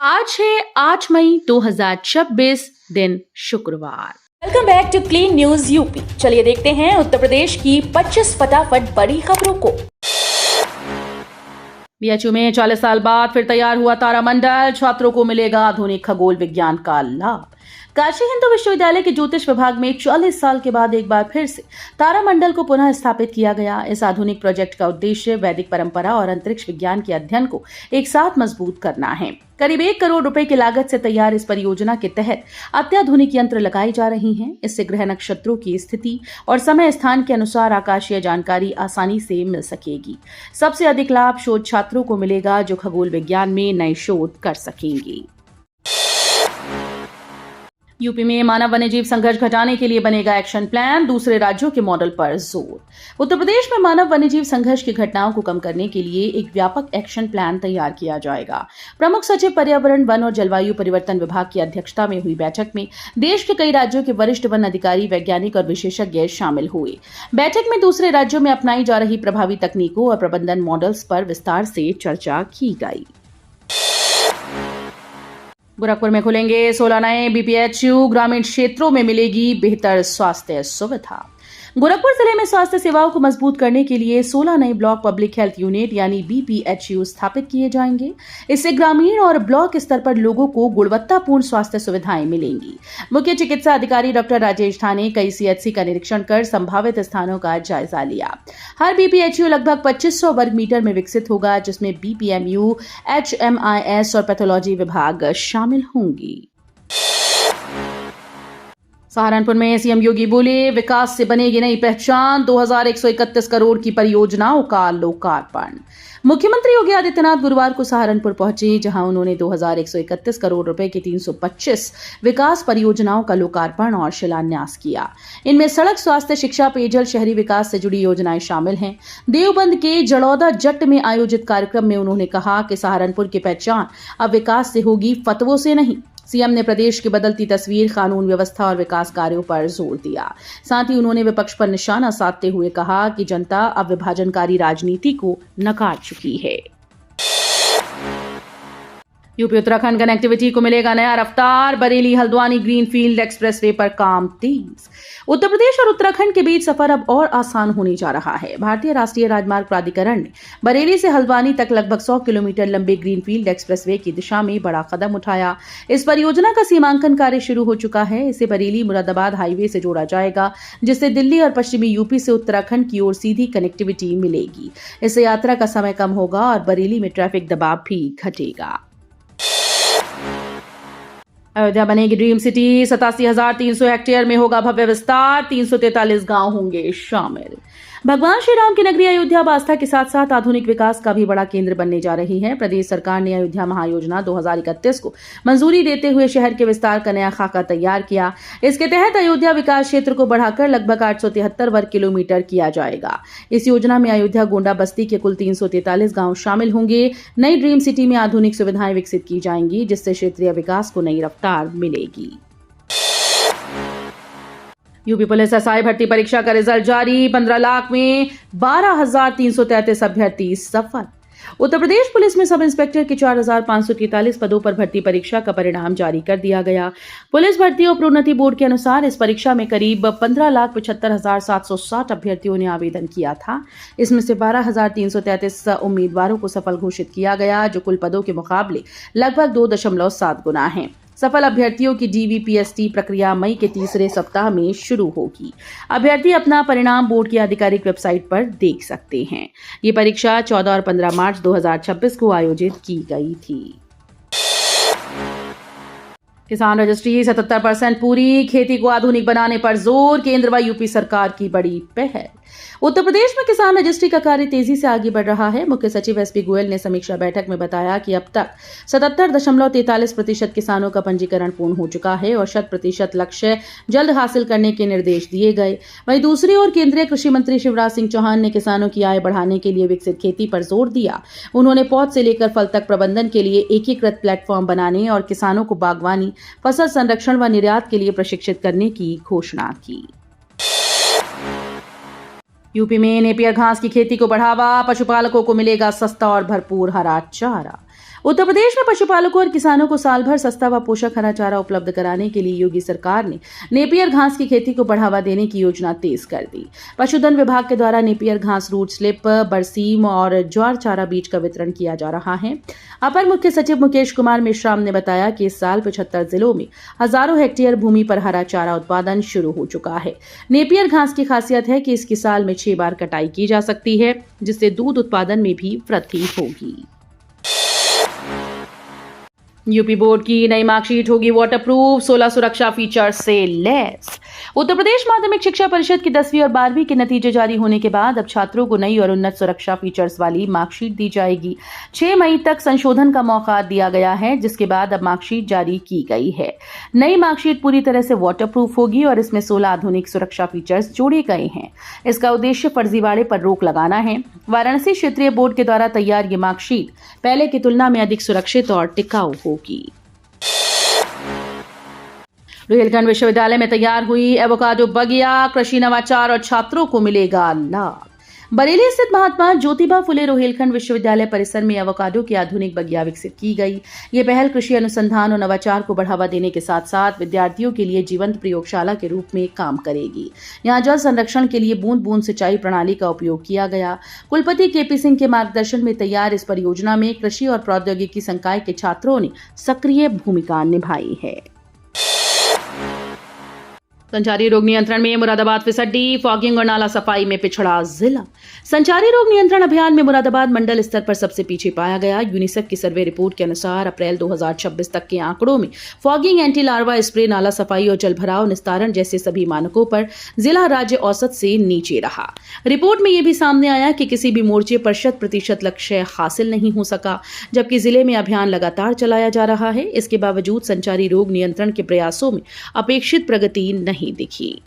आज है 8 मई 2026 दिन शुक्रवार। Welcome back to clean news UP. चलिए देखते हैं उत्तर प्रदेश की 25 फटाफट बड़ी खबरों को। बीएचयू में 40 साल बाद फिर तैयार हुआ तारामंडल, छात्रों को मिलेगा आधुनिक खगोल विज्ञान का लाभ। काशी हिंदू विश्वविद्यालय के ज्योतिष विभाग में 40 साल के बाद एक बार फिर से तारामंडल को पुनः स्थापित किया गया। इस आधुनिक प्रोजेक्ट का उद्देश्य वैदिक परंपरा और अंतरिक्ष विज्ञान के अध्ययन को एक साथ मजबूत करना है। करीब 1 करोड़ रुपए की लागत से तैयार इस परियोजना के तहत अत्याधुनिक यंत्र लगाए जा रहे हैं। इससे ग्रह नक्षत्रों की स्थिति और समय स्थान के अनुसार आकाशीय जानकारी आसानी से मिल सकेगी। सबसे अधिक लाभ शोध छात्रों को मिलेगा जो खगोल विज्ञान में नए शोध कर सकेंगे। यूपी में मानव वन्यजीव संघर्ष घटाने के लिए बनेगा एक्शन प्लान, दूसरे राज्यों के मॉडल पर जोर। उत्तर प्रदेश में मानव वन्यजीव संघर्ष की घटनाओं को कम करने के लिए एक व्यापक एक्शन प्लान तैयार किया जाएगा। प्रमुख सचिव पर्यावरण, वन और जलवायु परिवर्तन विभाग की अध्यक्षता में हुई बैठक में देश के कई राज्यों के वरिष्ठ वन अधिकारी, वैज्ञानिक और विशेषज्ञ शामिल हुए। बैठक में दूसरे राज्यों में अपनाई जा रही प्रभावी तकनीकों और प्रबंधन मॉडल्स पर विस्तार से चर्चा की गई। गोरखपुर में खुलेंगे 16 नए बीपीएचयू, ग्रामीण क्षेत्रों में मिलेगी बेहतर स्वास्थ्य सुविधा। गोरखपुर जिले में स्वास्थ्य सेवाओं को मजबूत करने के लिए 16 नए ब्लॉक पब्लिक हेल्थ यूनिट यानी बीपीएचयू स्थापित किए जाएंगे। इससे ग्रामीण और ब्लॉक स्तर पर लोगों को गुणवत्तापूर्ण स्वास्थ्य सुविधाएं मिलेंगी। मुख्य चिकित्सा अधिकारी डॉक्टर राजेश धा ने कई सीएचसी का निरीक्षण कर संभावित स्थानों का जायजा लिया। हर बीपीएचयू लगभग 2500 वर्ग मीटर में विकसित होगा, जिसमें बीपीएमयू, एचएमआईएस और पैथोलॉजी विभाग शामिल होंगी। सहारनपुर में सीएम योगी बोले, विकास से बनेगी नई पहचान, 2131 करोड़ की परियोजनाओं का लोकार्पण। मुख्यमंत्री योगी आदित्यनाथ गुरुवार को सहारनपुर पहुंचे, जहां उन्होंने 2131 करोड़ रुपए की 325 विकास परियोजनाओं का लोकार्पण और शिलान्यास किया। इनमें सड़क, स्वास्थ्य, शिक्षा, पेयजल, शहरी विकास से जुड़ी योजनाएं शामिल हैं। देवबंद के जड़ौदा जट्ट में आयोजित कार्यक्रम में उन्होंने कहा कि सहारनपुर की पहचान अब विकास से होगी, फतवों से नहीं। सीएम ने प्रदेश की बदलती तस्वीर, कानून व्यवस्था और विकास कार्यों पर जोर दिया। साथ ही उन्होंने विपक्ष पर निशाना साधते हुए कहा कि जनता अब विभाजनकारी राजनीति को नकार चुकी है। यूपी उत्तराखंड कनेक्टिविटी को मिलेगा नया रफ्तार, बरेली हल्द्वानी ग्रीनफील्ड एक्सप्रेसवे पर काम तेज। उत्तर प्रदेश और उत्तराखंड के बीच सफर अब और आसान होने जा रहा है। भारतीय राष्ट्रीय राजमार्ग प्राधिकरण ने बरेली से हल्द्वानी तक लगभग 100 किलोमीटर लंबे ग्रीनफील्ड एक्सप्रेसवे की दिशा में बड़ा कदम उठाया। इस परियोजना का सीमांकन कार्य शुरू हो चुका है। इसे बरेली मुरादाबाद हाईवे से जोड़ा जाएगा, जिससे दिल्ली और पश्चिमी यूपी से उत्तराखंड की ओर सीधी कनेक्टिविटी मिलेगी। इससे यात्रा का समय कम होगा और बरेली में ट्रैफिक दबाव भी घटेगा। अयोध्या बनेगी ड्रीम सिटी, 87,300 हेक्टेयर में होगा भव्य विस्तार, 343 गांव होंगे शामिल। भगवान श्री राम की नगरी अयोध्या आस्था के साथ साथ आधुनिक विकास का भी बड़ा केंद्र बनने जा रही है। प्रदेश सरकार ने अयोध्या महायोजना 2031 को मंजूरी देते हुए शहर के विस्तार का नया खाका तैयार किया। इसके तहत अयोध्या विकास क्षेत्र को बढ़ाकर लगभग 873 वर्ग किलोमीटर किया जाएगा। इस योजना में अयोध्या गोंडा बस्ती के कुल 343 गांव शामिल होंगे। नई ड्रीम सिटी में आधुनिक सुविधाएं विकसित की जाएंगी, जिससे क्षेत्रीय विकास को नई रफ्तार मिलेगी। यूपी पुलिस एसआई भर्ती परीक्षा का रिजल्ट जारी, 15 लाख में 12,333 अभ्यर्थी सफल। उत्तर प्रदेश पुलिस में सब इंस्पेक्टर के 4,543 पदों पर भर्ती परीक्षा का परिणाम जारी कर दिया गया। पुलिस भर्ती और प्रोन्नति बोर्ड के अनुसार इस परीक्षा में करीब 15,75,760 अभ्यर्थियों ने आवेदन किया था। इसमें से 12,333 उम्मीदवारों को सफल घोषित किया गया, जो कुल पदों के मुकाबले लगभग 2.7 गुना है। सफल अभ्यर्थियों की डीवीपीएसटी प्रक्रिया मई के तीसरे सप्ताह में शुरू होगी। अभ्यर्थी अपना परिणाम बोर्ड की आधिकारिक वेबसाइट पर देख सकते हैं। ये परीक्षा 14 और 15 मार्च 2026 को आयोजित की गई थी। किसान रजिस्ट्री 77% पूरी, खेती को आधुनिक बनाने पर जोर, केंद्र व यूपी सरकार की बड़ी पहल। उत्तर प्रदेश में किसान रजिस्ट्री का कार्य तेजी से आगे बढ़ रहा है। मुख्य सचिव एसपी गोयल ने समीक्षा बैठक में बताया कि अब तक 77.43% किसानों का पंजीकरण पूर्ण हो चुका है और 100% लक्ष्य जल्द हासिल करने के निर्देश दिए गए। वहीं दूसरी ओर केंद्रीय कृषि मंत्री शिवराज सिंह चौहान ने किसानों की आय बढ़ाने के लिए विकसित खेती पर जोर दिया। उन्होंने पौध से लेकर फल तक प्रबंधन के लिए एकीकृत प्लेटफॉर्म बनाने और किसानों को बागवानी, फसल संरक्षण व निर्यात के लिए प्रशिक्षित करने की घोषणा की। यूपी में नेपियर घास की खेती को बढ़ावा, पशुपालकों को मिलेगा सस्ता और भरपूर हरा चारा। उत्तर प्रदेश में पशुपालकों और किसानों को साल भर सस्ता व पोषक हरा चारा उपलब्ध कराने के लिए योगी सरकार ने नेपियर घास की खेती को बढ़ावा देने की योजना तेज कर दी। पशुधन विभाग के द्वारा नेपियर घास रूट स्लिप, बरसीम और ज्वार चारा बीज का वितरण किया जा रहा है। अपर मुख्य सचिव मुकेश कुमार मेश्राम ने बताया कि इस साल 75 जिलों में हजारों हेक्टेयर भूमि पर हरा चारा उत्पादन शुरू हो चुका है। नेपियर घास की खासियत है कि इसकी साल में 6 बार कटाई की जा सकती है, जिससे दूध उत्पादन में भी वृद्धि होगी। यूपी बोर्ड की नई मार्कशीट होगी वाटरप्रूफ, 16 सुरक्षा फीचर से लैस। उत्तर प्रदेश माध्यमिक शिक्षा परिषद की 10वीं और 12वीं के नतीजे जारी होने के बाद अब छात्रों को नई और उन्नत सुरक्षा फीचर्स वाली मार्कशीट दी जाएगी। 6 मई तक संशोधन का मौका दिया गया है, जिसके बाद अब मार्कशीट जारी की गई है। नई मार्कशीट पूरी तरह से वाटरप्रूफ होगी और इसमें 16 आधुनिक सुरक्षा फीचर्स जोड़े गए हैं। इसका उद्देश्य फर्जीवाड़े पर रोक लगाना है। वाराणसी क्षेत्रीय बोर्ड के द्वारा तैयार ये मार्कशीट पहले की तुलना में अधिक सुरक्षित और टिकाऊ होगी। रोहिलखंड विश्वविद्यालय में तैयार हुई एवोकाडो बगिया, कृषि नवाचार और छात्रों को मिलेगा लाभ। बरेली स्थित महात्मा ज्योतिबा फुले रोहिलखंड विश्वविद्यालय परिसर में एवोकाडो की आधुनिक बगिया विकसित की गई। ये पहल कृषि अनुसंधान और नवाचार को बढ़ावा देने के साथ साथ विद्यार्थियों के लिए जीवंत प्रयोगशाला के रूप में काम करेगी। यहाँ जल संरक्षण के लिए बूंद बूंद सिंचाई प्रणाली का उपयोग किया गया। कुलपति केपी सिंह के मार्गदर्शन में तैयार इस परियोजना में कृषि और प्रौद्योगिकी संकाय के छात्रों ने सक्रिय भूमिका निभाई है। संचारी रोग नियंत्रण में मुरादाबाद फिसड्डी, फॉगिंग और नाला सफाई में पिछड़ा जिला। संचारी रोग नियंत्रण अभियान में मुरादाबाद मंडल स्तर पर सबसे पीछे पाया गया। यूनिसेफ की सर्वे रिपोर्ट के अनुसार अप्रैल 2026 तक के आंकड़ों में फॉगिंग, एंटी लार्वा स्प्रे, नाला सफाई और जलभराव निस्तारण जैसे सभी मानकों पर जिला राज्य औसत से नीचे रहा। रिपोर्ट में यह भी सामने आया कि किसी भी मोर्चे पर 100% लक्ष्य हासिल नहीं हो सका, जबकि जिले में अभियान लगातार चलाया जा रहा है। इसके बावजूद संचारी रोग नियंत्रण के प्रयासों में अपेक्षित प्रगति नहीं दिखी।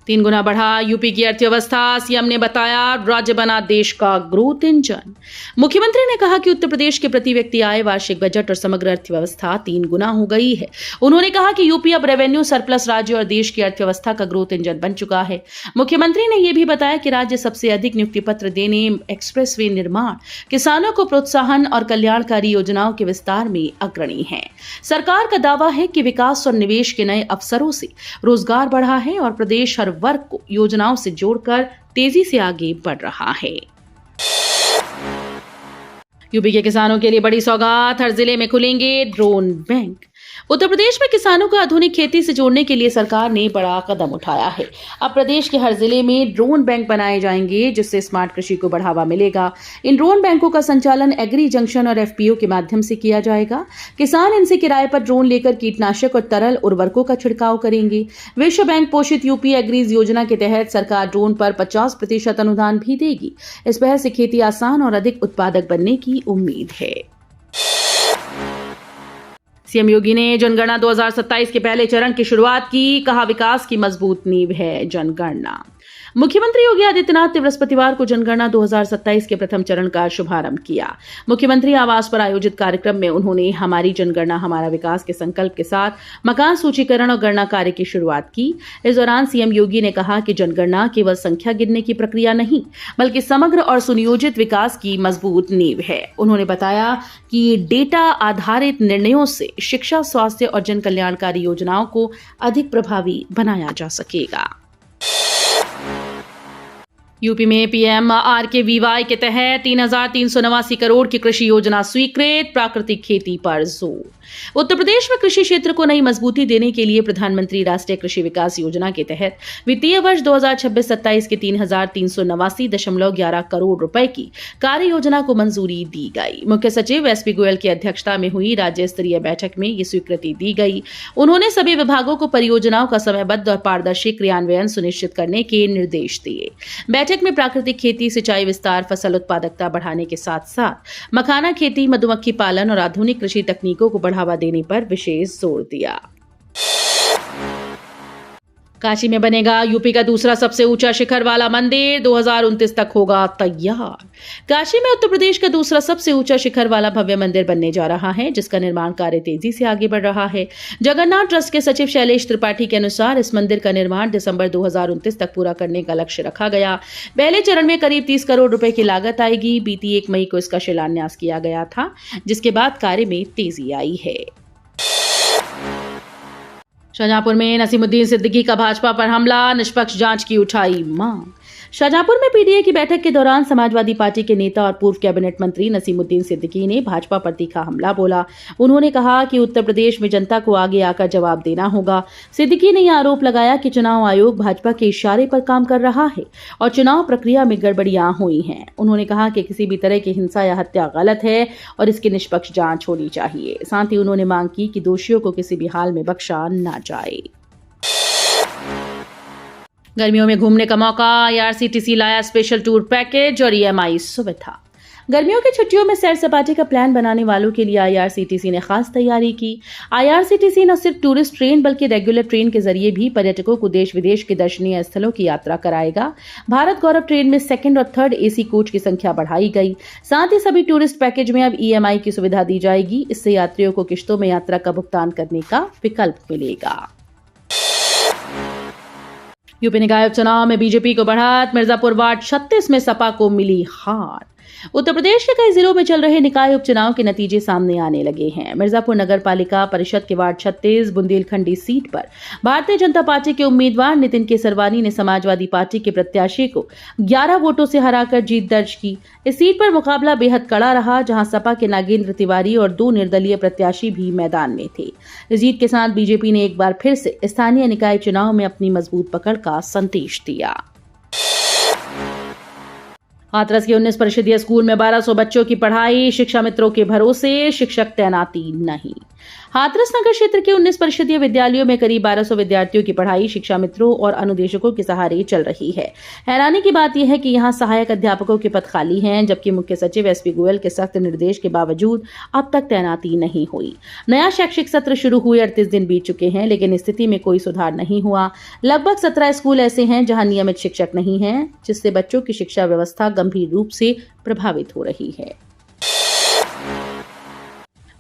3 गुना बढ़ा यूपी की अर्थव्यवस्था, सीएम ने बताया राज्य बना देश का ग्रोथ इंजन। मुख्यमंत्री ने कहा कि उत्तर प्रदेश के प्रति व्यक्ति आय, वार्षिक बजट और समग्र अर्थव्यवस्था 3 गुना हो गई है। उन्होंने कहा कि यूपी अब रेवेन्यू सरप्लस राज्य और देश की अर्थव्यवस्था का ग्रोथ इंजन बन चुका है। मुख्यमंत्री ने यह भी बताया कि राज्य सबसे अधिक नियुक्ति पत्र देने, एक्सप्रेसवे निर्माण, किसानों को प्रोत्साहन और कल्याणकारी योजनाओं के विस्तार में अग्रणी है। सरकार का दावा है कि विकास और निवेश के नए अवसरों से रोजगार बढ़ा है और प्रदेश हर वर्ग को योजनाओं से जोड़कर तेजी से आगे बढ़ रहा है। यूपी के किसानों के लिए बड़ी सौगात, हर जिले में खुलेंगे ड्रोन बैंक। उत्तर प्रदेश में किसानों को आधुनिक खेती से जोड़ने के लिए सरकार ने बड़ा कदम उठाया है। अब प्रदेश के हर जिले में ड्रोन बैंक बनाए जाएंगे, जिससे स्मार्ट कृषि को बढ़ावा मिलेगा। इन ड्रोन बैंकों का संचालन एग्री जंक्शन और एफपीओ के माध्यम से किया जाएगा। किसान इनसे किराए पर ड्रोन लेकर कीटनाशक और तरल उर्वरकों का छिड़काव करेंगे। विश्व बैंक पोषित यूपी एग्रीज योजना के तहत सरकार ड्रोन पर 50% अनुदान भी देगी। इस पहल से खेती आसान और अधिक उत्पादक बनने की उम्मीद है। सीएम योगी ने जनगणना 2027 के पहले चरण की शुरुआत की, कहा विकास की मजबूत नींव है जनगणना। मुख्यमंत्री योगी आदित्यनाथ ने बृहस्पतिवार को जनगणना 2027 के प्रथम चरण का शुभारंभ किया। मुख्यमंत्री आवास पर आयोजित कार्यक्रम में उन्होंने हमारी जनगणना हमारा विकास के संकल्प के साथ मकान सूचीकरण और गणना कार्य की शुरुआत की। इस दौरान सीएम योगी ने कहा कि जनगणना केवल संख्या गिनने की प्रक्रिया नहीं, बल्कि समग्र और सुनियोजित विकास की मजबूत नींव है। उन्होंने बताया कि डेटा आधारित निर्णयों से शिक्षा, स्वास्थ्य और जन कल्याणकारी योजनाओं को अधिक प्रभावी बनाया जा सकेगा। यूपी में पीएमआरकेवीवाई के तहत 3,389 करोड़ की कृषि योजना स्वीकृत, प्राकृतिक खेती पर जोर। उत्तर प्रदेश में कृषि क्षेत्र को नई मजबूती देने के लिए प्रधानमंत्री राष्ट्रीय कृषि विकास योजना के तहत वित्तीय वर्ष 2026-27 के 3,389.11 करोड़ रुपए की कार्य योजना को मंजूरी दी गई। मुख्य सचिव एसपी गोयल की अध्यक्षता में हुई राज्य स्तरीय बैठक में ये स्वीकृति दी गई। उन्होंने सभी विभागों को परियोजनाओं का समयबद्ध और पारदर्शी क्रियान्वयन सुनिश्चित करने के निर्देश दिए। बैठक में प्राकृतिक खेती, सिंचाई विस्तार, फसल उत्पादकता बढ़ाने के साथ साथ मखाना खेती, मधुमक्खी पालन और आधुनिक कृषि तकनीकों को बढ़ावा देने पर विशेष जोर दिया। काशी में बनेगा यूपी का दूसरा सबसे ऊंचा शिखर वाला मंदिर, 2029 तक होगा तैयार। काशी में उत्तर प्रदेश का दूसरा सबसे ऊंचा शिखर वाला भव्य मंदिर बनने जा रहा है, जिसका निर्माण कार्य तेजी से आगे बढ़ रहा है। जगन्नाथ ट्रस्ट के सचिव शैलेश त्रिपाठी के अनुसार इस मंदिर का निर्माण दिसंबर 2029 तक पूरा करने का लक्ष्य रखा गया। पहले चरण में करीब 30 करोड़ रुपए की लागत आएगी। बीती 1 मई को इसका शिलान्यास किया गया था, जिसके बाद कार्य में तेजी आई है। शाहजहांपुर में नसीमुद्दीन सिद्दीकी का भाजपा पर हमला, निष्पक्ष जांच की उठाई मांग। शाहजहांपुर में पीडीए की बैठक के दौरान समाजवादी पार्टी के नेता और पूर्व कैबिनेट मंत्री नसीमुद्दीन सिद्दीकी ने भाजपा पर तीखा हमला बोला। उन्होंने कहा कि उत्तर प्रदेश में जनता को आगे आकर जवाब देना होगा। सिद्दीकी ने यह आरोप लगाया कि चुनाव आयोग भाजपा के इशारे पर काम कर रहा है और चुनाव प्रक्रिया में गड़बड़ियां हुई हैं। उन्होंने कहा कि किसी भी तरह की हिंसा या हत्या गलत है और इसकी निष्पक्ष जांच होनी चाहिए। साथ ही उन्होंने मांग की कि दोषियों को किसी भी हाल में बख्शा न जाए। गर्मियों में घूमने का मौका, आईआरसीटीसी लाया स्पेशल टूर पैकेज और ईएमआई सुविधा। गर्मियों की छुट्टियों में सैर सपाटे का प्लान बनाने वालों के लिए आईआरसीटीसी ने खास तैयारी की। आईआरसीटीसी न सिर्फ टूरिस्ट ट्रेन बल्कि रेगुलर ट्रेन के जरिए भी पर्यटकों को देश विदेश के दर्शनीय स्थलों की यात्रा कराएगा। भारत गौरव ट्रेन में 2nd और 3rd एसी कोच की संख्या बढ़ाई गई। साथ ही सभी टूरिस्ट पैकेज में अब ईएमआई की सुविधा दी जाएगी। इससे यात्रियों को किश्तों में यात्रा का भुगतान करने का विकल्प मिलेगा। यूपी निकाय उपचुनाव में बीजेपी को बढ़त, मिर्जापुर वार्ड 36 में सपा को मिली हार। उत्तर प्रदेश के कई जिलों में चल रहे निकाय उपचुनाव के नतीजे सामने आने लगे हैं। मिर्जापुर नगर पालिका परिषद के वार्ड 36 बुंदेलखंडी सीट पर भारतीय जनता पार्टी के उम्मीदवार नितिन केसरवानी ने समाजवादी पार्टी के प्रत्याशी को 11 वोटों से हराकर जीत दर्ज की। इस सीट पर मुकाबला बेहद कड़ा रहा, जहां सपा के नागेंद्र तिवारी और 2 निर्दलीय प्रत्याशी भी मैदान में थे। इस जीत के साथ बीजेपी ने एक बार फिर से स्थानीय निकाय चुनाव में अपनी मजबूत पकड़ का संदेश दिया। हाथरस के 19 परिषदीय स्कूल में 1200 बच्चों की पढ़ाई, शिक्षा मित्रों के भरोसे, शिक्षक तैनाती नहीं। हाथरस नगर क्षेत्र के 19 परिषदीय विद्यालयों में करीब 1200 विद्यार्थियों की पढ़ाई शिक्षा मित्रों और अनुदेशकों के सहारे चल रही है। हैरानी की बात यह है कि यहां सहायक अध्यापकों के पद खाली हैं, जबकि मुख्य सचिव एसपी गोयल के सख्त निर्देश के बावजूद अब तक तैनाती नहीं हुई। नया शैक्षिक सत्र शुरू हुए 38 दिन बीत चुके हैं, लेकिन स्थिति में कोई सुधार नहीं हुआ। लगभग 17 स्कूल ऐसे हैं जहां नियमित शिक्षक नहीं हैं, जिससे बच्चों की शिक्षा व्यवस्था गंभीर रूप से प्रभावित हो रही है।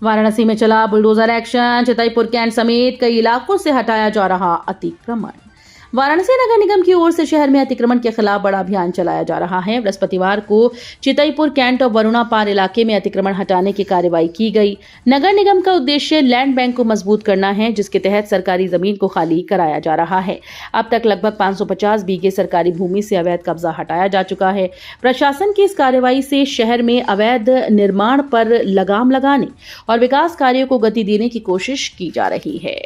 वाराणसी में चला बुलडोजर एक्शन, चितईपुर कैंट समेत कई इलाकों से हटाया जा रहा अतिक्रमण। वाराणसी नगर निगम की ओर से शहर में अतिक्रमण के खिलाफ बड़ा अभियान चलाया जा रहा है। बृहस्पतिवार को चितईपुर कैंट और वरुणा पार इलाके में अतिक्रमण हटाने की कार्रवाई की गई। नगर निगम का उद्देश्य लैंड बैंक को मजबूत करना है, जिसके तहत सरकारी जमीन को खाली कराया जा रहा है। अब तक लगभग 550 बीघे सरकारी भूमि से अवैध कब्जा हटाया जा चुका है। प्रशासन की इस कार्रवाई से शहर में अवैध निर्माण पर लगाम लगाने और विकास कार्यों को गति देने की कोशिश की जा रही है।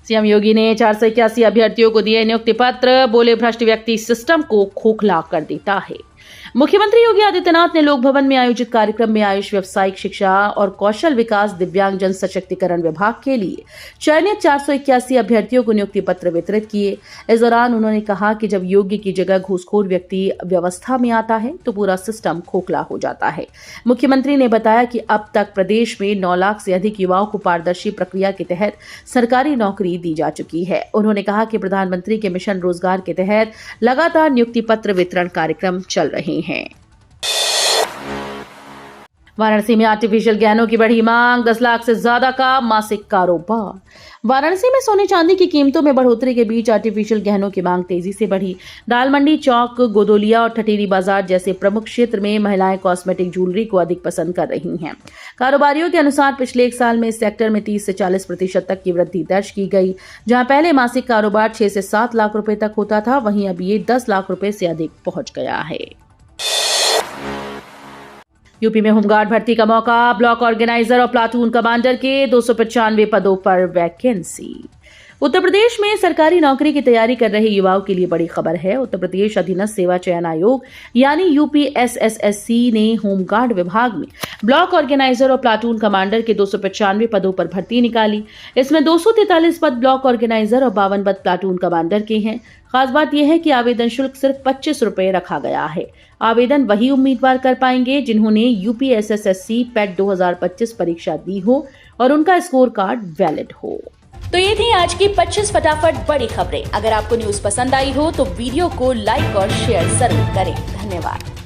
सीएम योगी ने 481 अभ्यर्थियों को दिए नियुक्ति पत्र, बोले भ्रष्ट व्यक्ति सिस्टम को खोखला कर देता है। मुख्यमंत्री योगी आदित्यनाथ ने लोक भवन में आयोजित कार्यक्रम में आयुष व्यावसायिक शिक्षा और कौशल विकास दिव्यांग जन सशक्तिकरण विभाग के लिए चयनित 481 अभ्यर्थियों को नियुक्ति पत्र वितरित किए। इस दौरान उन्होंने कहा कि जब योग्य की जगह घूसखोर व्यक्ति व्यवस्था में आता है तो पूरा सिस्टम खोखला हो जाता है। मुख्यमंत्री ने बताया कि अब तक प्रदेश में 9 लाख से अधिक युवाओं को पारदर्शी प्रक्रिया के तहत सरकारी नौकरी दी जा चुकी है। उन्होंने कहा कि प्रधानमंत्री के मिशन रोजगार के तहत लगातार नियुक्ति पत्र वितरण कार्यक्रम चल रहे हैं। वाराणसी में आर्टिफिशियल गहनों की बढ़ी मांग, 10 लाख से ज्यादा का मासिक कारोबार। वाराणसी में सोने चांदी की कीमतों में बढ़ोतरी के बीच आर्टिफिशियल गहनों की मांग तेजी से बढ़ी। दाल मंडी चौक, गोदोलिया और ठठेरी बाजार जैसे प्रमुख क्षेत्र में महिलाएं कॉस्मेटिक ज्वेलरी को अधिक पसंद कर रही हैं। कारोबारियों के अनुसार पिछले 1 साल में इस सेक्टर में 30 से 40% तक की वृद्धि दर्ज की गई। जहां पहले मासिक कारोबार 6 से 7 लाख रुपए तक होता था, वहीं अब ये 10 लाख रुपए से अधिक पहुंच गया है। यूपी में होमगार्ड भर्ती का मौका, ब्लॉक ऑर्गेनाइजर और प्लाटून कमांडर के 295 पदों पर वैकेंसी। उत्तर प्रदेश में सरकारी नौकरी की तैयारी कर रहे युवाओं के लिए बड़ी खबर है। उत्तर प्रदेश अधीनस्थ सेवा चयन आयोग यानी यूपीएसएसएससी ने होमगार्ड विभाग में ब्लॉक ऑर्गेनाइजर और प्लाटून कमांडर के 295 पदों पर भर्ती निकाली। इसमें 243 पद ब्लॉक ऑर्गेनाइजर और 52 पद प्लाटून कमांडर के हैं। खास बात यह है कि आवेदन शुल्क सिर्फ 25 रुपए रखा गया है। आवेदन वही उम्मीदवार कर पाएंगे जिन्होंने यूपीएसएसएससी पेट 2025 परीक्षा दी हो और उनका स्कोर कार्ड वैलिड हो। तो ये थी आज की 25 फटाफट बड़ी खबरें। अगर आपको न्यूज पसंद आई हो तो वीडियो को लाइक और शेयर जरूर करें। धन्यवाद।